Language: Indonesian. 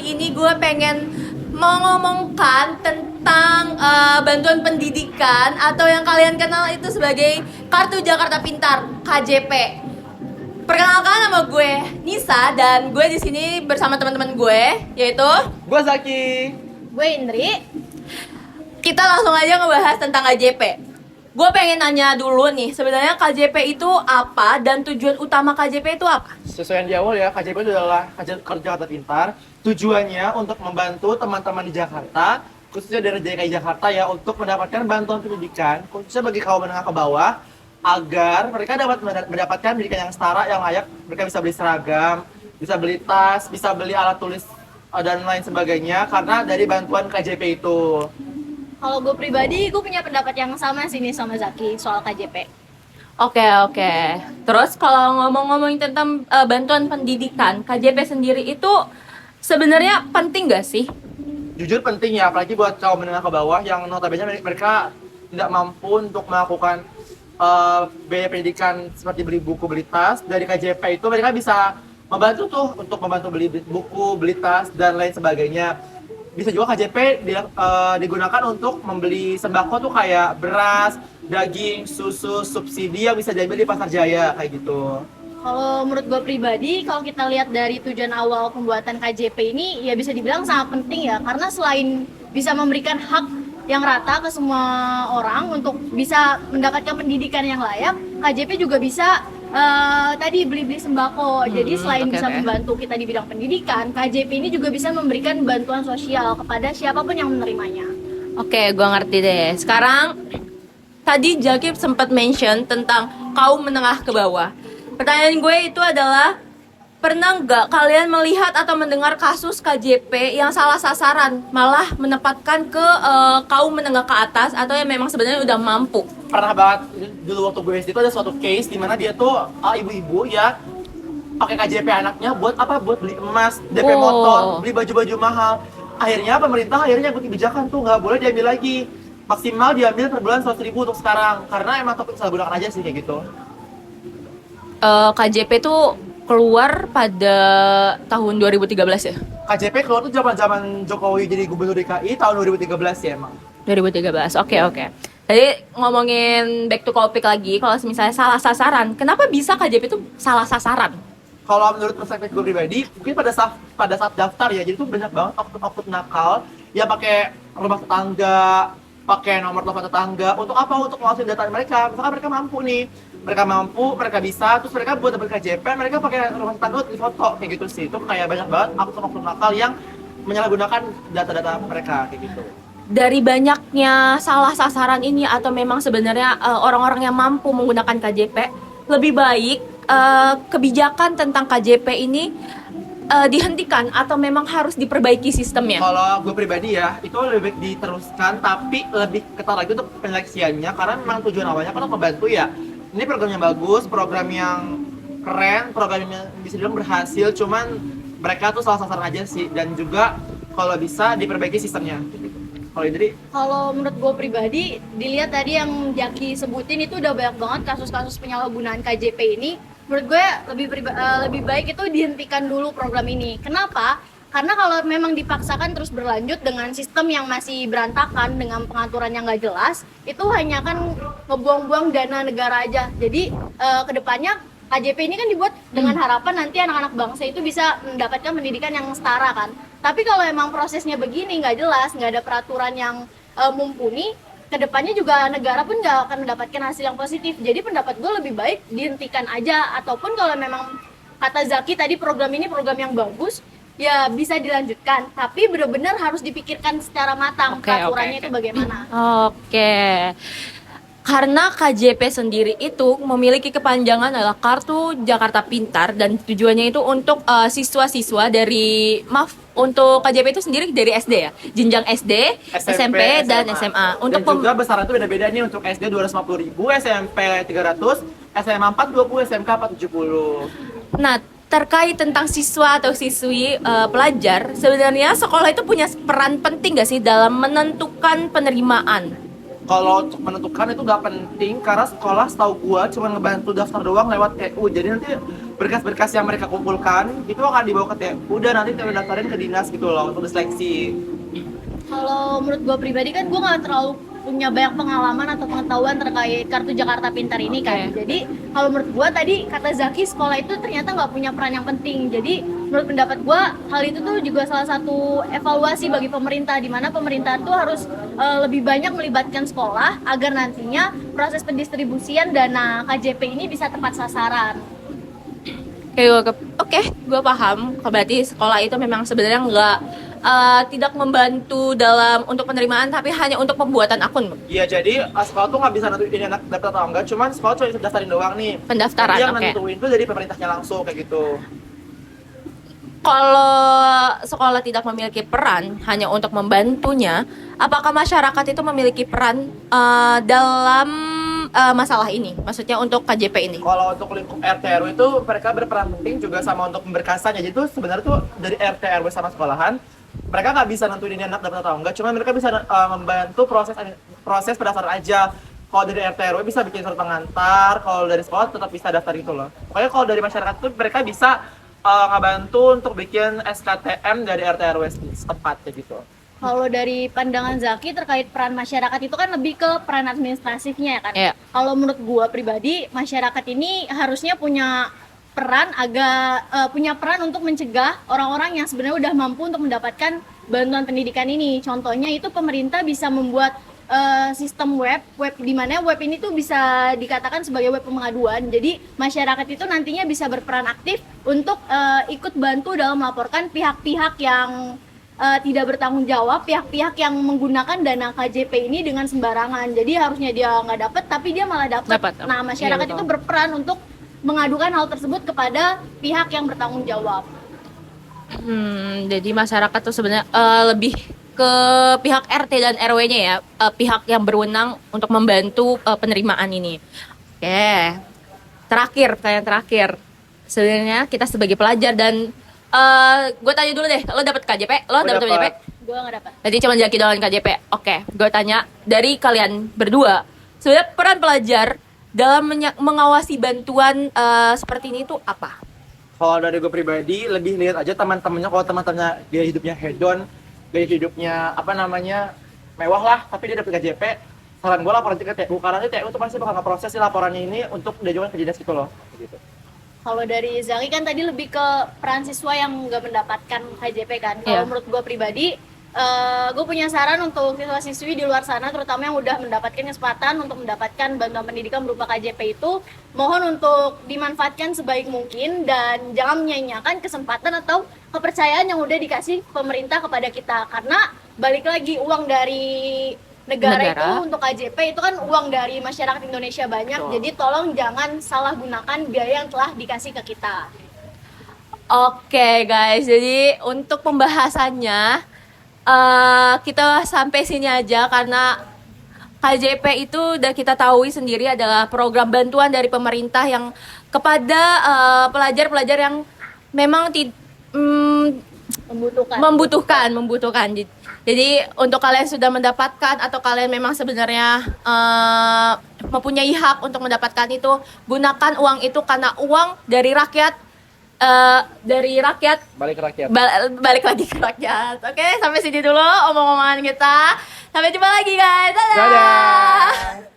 kali ini gue pengen mengomongkan tentang bantuan pendidikan atau yang kalian kenal itu sebagai Kartu Jakarta Pintar (KJP). Perkenalkan, nama gue Nisa dan gue di sini bersama teman-teman gue, yaitu Gue Zaki. Gue Indri. kita langsung aja ngebahas tentang KJP. Gue pengen nanya dulu nih, sebenarnya KJP itu apa dan tujuan utama KJP itu apa? Sesuai yang di awal ya, KJP itu adalah Kartu Jakarta Pintar. Tujuannya untuk membantu teman-teman di Jakarta, khususnya dari DKI Jakarta ya, untuk mendapatkan bantuan pendidikan, khususnya bagi kaum menengah ke bawah, agar mereka dapat mendapatkan pendidikan yang setara, yang layak. Mereka bisa beli seragam, bisa beli tas, bisa beli alat tulis, dan lain sebagainya, karena dari bantuan KJP itu. Kalau gue pribadi, gue punya pendapat yang sama sih nih sama Zaki soal KJP. Oke. Terus kalau ngomong-ngomongin tentang bantuan pendidikan, KJP sendiri itu sebenarnya penting gak sih? Jujur penting ya, apalagi buat kaum menengah ke bawah yang notabene mereka tidak mampu untuk melakukan biaya pendidikan seperti beli buku, beli tas. Dari KJP itu mereka bisa membantu tuh untuk membantu beli buku, beli tas, dan lain sebagainya. Bisa juga KJP digunakan untuk membeli sembako tuh kayak beras, daging, susu, subsidi yang bisa diambil di Pasar Jaya kayak gitu. Kalau menurut gue pribadi, kalau kita lihat dari tujuan awal pembuatan KJP ini, ya bisa dibilang sangat penting ya. Karena selain bisa memberikan hak yang rata ke semua orang untuk bisa mendapatkan pendidikan yang layak, KJP juga bisa tadi beli-beli sembako. Jadi selain bisa membantu kita di bidang pendidikan, KJP ini juga bisa memberikan bantuan sosial kepada siapapun yang menerimanya. Oke, gue ngerti deh. Sekarang tadi Jaki sempat mention tentang kaum menengah ke bawah. Pertanyaan gue itu adalah, pernah nggak kalian melihat atau mendengar kasus KJP yang salah sasaran, malah menempatkan ke kaum menengah ke atas atau yang memang sebenarnya udah mampu? Pernah banget dulu waktu gue SD itu ada suatu case di mana dia tuh ibu-ibu ya pakai KJP anaknya buat apa? Buat beli emas, DP motor, beli baju-baju mahal. Akhirnya pemerintah buat kebijakan tuh nggak boleh diambil lagi. Maksimal diambil per bulan 100.000 untuk sekarang, karena emang takut salah gunakan aja sih kayak gitu. KJP tuh keluar pada tahun 2013 ya? KJP keluar tuh zaman Jokowi jadi gubernur DKI tahun 2013 ya emang. 2013, oke. Jadi ngomongin back to topic lagi, kalau misalnya salah sasaran, kenapa bisa KJP itu salah sasaran? Kalau menurut perspektif gue pribadi, mungkin pada saat daftar ya, jadi tuh banyak banget oknum nakal yang pakai rumah tetangga, pakai nomor telepon tetangga. Untuk apa? Untuk ngawasin data mereka. Misalkan mereka mampu nih, mereka bisa, terus mereka buat dapet KJP, mereka pakai rumah tetangga di foto kayak gitu sih. Itu kayak banyak banget oknum nakal yang menyalahgunakan data-data mereka kayak gitu. Dari banyaknya salah sasaran ini atau memang sebenarnya orang-orang yang mampu menggunakan KJP, lebih baik kebijakan tentang KJP ini dihentikan atau memang harus diperbaiki sistemnya? Kalau gue pribadi ya, itu lebih baik diteruskan, tapi lebih ketat lagi untuk penyeleksiannya, karena memang tujuan awalnya kan untuk membantu ya. Ini program yang bagus, program yang keren, program yang bisa dibilang berhasil, cuman mereka tuh salah sasaran aja sih, dan juga kalau bisa diperbaiki sistemnya. Kalau Indri? Kalau menurut gue pribadi, dilihat tadi yang Jaki sebutin itu udah banyak banget kasus-kasus penyalahgunaan KJP ini. Menurut gue lebih baik itu dihentikan dulu program ini. Kenapa? Karena kalau memang dipaksakan terus berlanjut dengan sistem yang masih berantakan, dengan pengaturan yang nggak jelas, itu hanya akan ngebuang-buang dana negara aja. Jadi kedepannya KJP ini kan dibuat dengan harapan nanti anak-anak bangsa itu bisa mendapatkan pendidikan yang setara kan. Tapi kalau emang prosesnya begini, nggak jelas, nggak ada peraturan yang mumpuni, kedepannya juga negara pun nggak akan mendapatkan hasil yang positif. Jadi pendapat gue lebih baik dihentikan aja, ataupun kalau memang kata Zaki tadi program ini program yang bagus, ya bisa dilanjutkan. Tapi benar-benar harus dipikirkan secara matang peraturannya itu bagaimana. Oke. Karena KJP sendiri itu memiliki kepanjangan adalah Kartu Jakarta Pintar dan tujuannya itu untuk siswa-siswa dari untuk KJP itu sendiri dari SD ya, jenjang SD, SMP dan SMA. Untuk dan juga besaran itu beda-beda nih, untuk SD 250.000, SMP 300, SMA 420, SMK 470. Nah, terkait tentang siswa atau siswi pelajar, sebenarnya sekolah itu punya peran penting gak sih dalam menentukan penerimaan? Kalau untuk menentukan itu gak penting karena sekolah setahu gua cuma ngebantu daftar doang lewat TU. Jadi nanti berkas-berkas yang mereka kumpulkan itu akan dibawa ke TU dan nanti TU daftarin ke dinas gitu loh untuk diseleksi. Kalau menurut gue pribadi kan gue nggak terlalu punya banyak pengalaman atau pengetahuan terkait kartu Jakarta Pintar ini kan. Jadi kalau menurut gue tadi kata Zaki, sekolah itu ternyata nggak punya peran yang penting. Jadi menurut pendapat gue hal itu tuh juga salah satu evaluasi bagi pemerintah, di mana pemerintah tuh harus lebih banyak melibatkan sekolah agar nantinya proses pendistribusian dana KJP ini bisa tepat sasaran. Oke, gue paham. Berarti sekolah itu memang sebenarnya nggak tidak membantu dalam untuk penerimaan, tapi hanya untuk pembuatan akun. Iya, jadi sekolah tuh nggak bisa nentuin anak daftar atau enggak, cuman sekolah cuma bisa daftarin doang nih. Pendaftaran, Tapi yang oke. nentuin tuh dari pemerintahnya langsung kayak gitu. Kalau sekolah tidak memiliki peran hanya untuk membantunya, apakah masyarakat itu memiliki peran dalam masalah ini? Maksudnya untuk KJP ini? Kalau untuk lingkup RT RW itu mereka berperan penting juga sama untuk pemberkasannya. Jadi tuh sebenarnya tuh dari RT RW sama sekolahan mereka nggak bisa nentuin ini anak daftar atau enggak, cuma mereka bisa membantu proses pendaftaran aja. Kalau dari RT RW bisa bikin surat pengantar, kalau dari sekolah tetap bisa daftar gitu loh. Pokoknya kalau dari masyarakat tuh mereka bisa ngebantu untuk bikin SKTM dari RT RW setempat kayak gitu. Kalau dari pandangan Zaki terkait peran masyarakat itu kan lebih ke peran administratifnya ya kan. Iya. Kalau menurut gua pribadi, masyarakat ini harusnya punya peran untuk mencegah orang-orang yang sebenarnya udah mampu untuk mendapatkan bantuan pendidikan ini. Contohnya itu pemerintah bisa membuat sistem web di mana web ini tuh bisa dikatakan sebagai web pengaduan. Jadi masyarakat itu nantinya bisa berperan aktif untuk ikut bantu dalam melaporkan pihak-pihak yang tidak bertanggung jawab, pihak-pihak yang menggunakan dana KJP ini dengan sembarangan. Jadi harusnya dia nggak dapat, tapi dia malah dapat. Dapat. Nah, masyarakat Iya, itu betul. berperan untuk mengadukan hal tersebut kepada pihak yang bertanggung jawab. Jadi masyarakat tuh sebenarnya lebih ke pihak RT dan RW-nya ya, pihak yang berwenang untuk membantu penerimaan ini. Oke, pertanyaan terakhir. Sebenarnya kita sebagai pelajar dan gue tanya dulu deh, lo dapet KJP? Lo Gua dapet KJP? dapet. Gue nggak dapat. Berarti cuma Jaki doang KJP. Oke, gue tanya dari kalian berdua, sebenarnya peran pelajar dalam mengawasi bantuan seperti ini tuh apa? Kalau dari gue pribadi lebih lihat aja teman-temannya, kalau teman-temannya dia hidupnya hedon, gaya hidupnya mewah lah, tapi dia dapet KJP, saran gue laporan ke TU karena TU tuh pasti bakal ngeproses si laporannya ini untuk diajukan ke dinas gitu loh gitu. Kalau dari Zaki kan tadi lebih ke peran siswa yang nggak mendapatkan KJP kan. Kalau Iya. menurut gue pribadi, gue punya saran untuk siswa-siswi di luar sana, terutama yang udah mendapatkan kesempatan untuk mendapatkan bantuan pendidikan berupa KJP itu, mohon untuk dimanfaatkan sebaik mungkin dan jangan menyia-nyiakan kesempatan atau kepercayaan yang udah dikasih pemerintah kepada kita. Karena balik lagi uang dari negara itu untuk KJP itu kan uang dari masyarakat Indonesia banyak. Betul. Jadi tolong jangan salah gunakan biaya yang telah dikasih ke kita. Oke guys, jadi untuk pembahasannya kita sampai sini aja karena KJP itu udah kita tahu sendiri adalah program bantuan dari pemerintah yang kepada pelajar-pelajar yang memang membutuhkan. Jadi untuk kalian sudah mendapatkan atau kalian memang sebenarnya mempunyai hak untuk mendapatkan itu, gunakan uang itu karena uang dari rakyat. Balik ke rakyat. Balik lagi ke rakyat. Oke, sampai sini dulu omong-omongan kita. Sampai jumpa lagi guys. Dadah. Dadah.